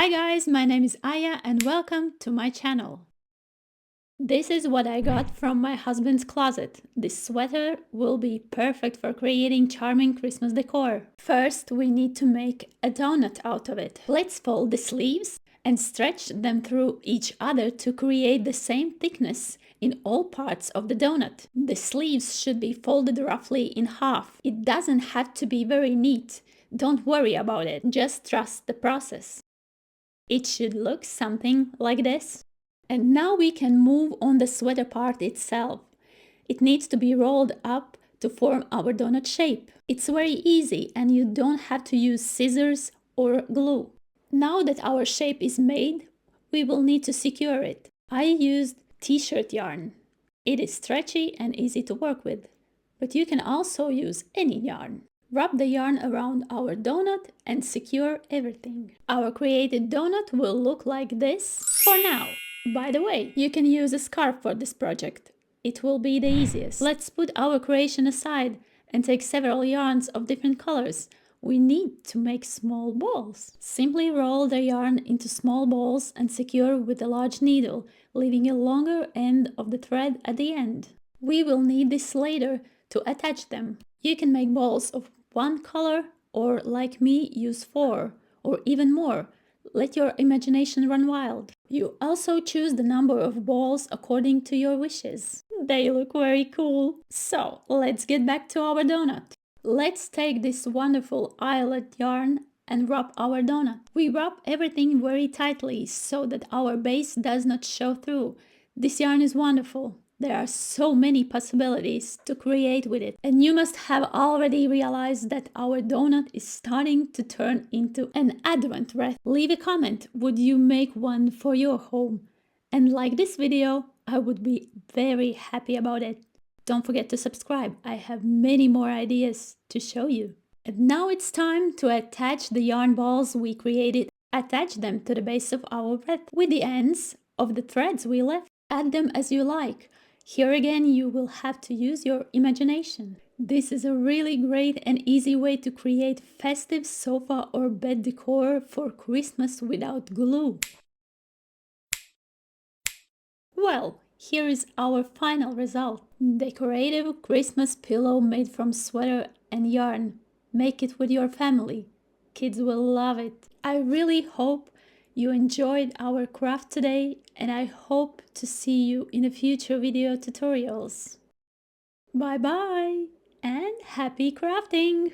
Hi guys, my name is Aija and welcome to my channel. This is what I got from my husband's closet. This sweater will be perfect for creating charming Christmas decor. First, we need to make a donut out of it. Let's fold the sleeves and stretch them through each other to create the same thickness in all parts of the donut. The sleeves should be folded roughly in half. It doesn't have to be very neat. Don't worry about it, just trust the process. It should look something like this. And now we can move on the sweater part itself. It needs to be rolled up to form our donut shape. It's very easy and you don't have to use scissors or glue. Now that our shape is made, we will need to secure it. I used t-shirt yarn. It is stretchy and easy to work with, but you can also use any yarn. Wrap the yarn around our donut and secure everything. Our created donut will look like this for now. By the way, you can use a scarf for this project. It will be the easiest. Let's put our creation aside and take several yarns of different colors. We need to make small balls. Simply roll the yarn into small balls and secure with a large needle, leaving a longer end of the thread at the end. We will need this later to attach them. You can make balls of one color or, like me, use 4 or even more. Let your imagination run wild. You also choose the number of balls according to your wishes. They look very cool. So let's get back to our donut. Let's take this wonderful eyelet yarn and wrap our donut. We wrap everything very tightly so that our base does not show through. This yarn is wonderful. There are so many possibilities to create with it. And you must have already realized that our donut is starting to turn into an advent wreath. Leave a comment, would you make one for your home? And like this video, I would be very happy about it. Don't forget to subscribe, I have many more ideas to show you. And now it's time to attach the yarn balls we created. Attach them to the base of our wreath with the ends of the threads we left. Add them as you like. Here again, you will have to use your imagination. This is a really great and easy way to create festive sofa or bed decor for Christmas without glue. Well, here is our final result. Decorative Christmas pillow made from sweater and yarn. Make it with your family. Kids will love it. I really hope you enjoyed our craft today, and I hope to see you in the future video tutorials. Bye bye and happy crafting!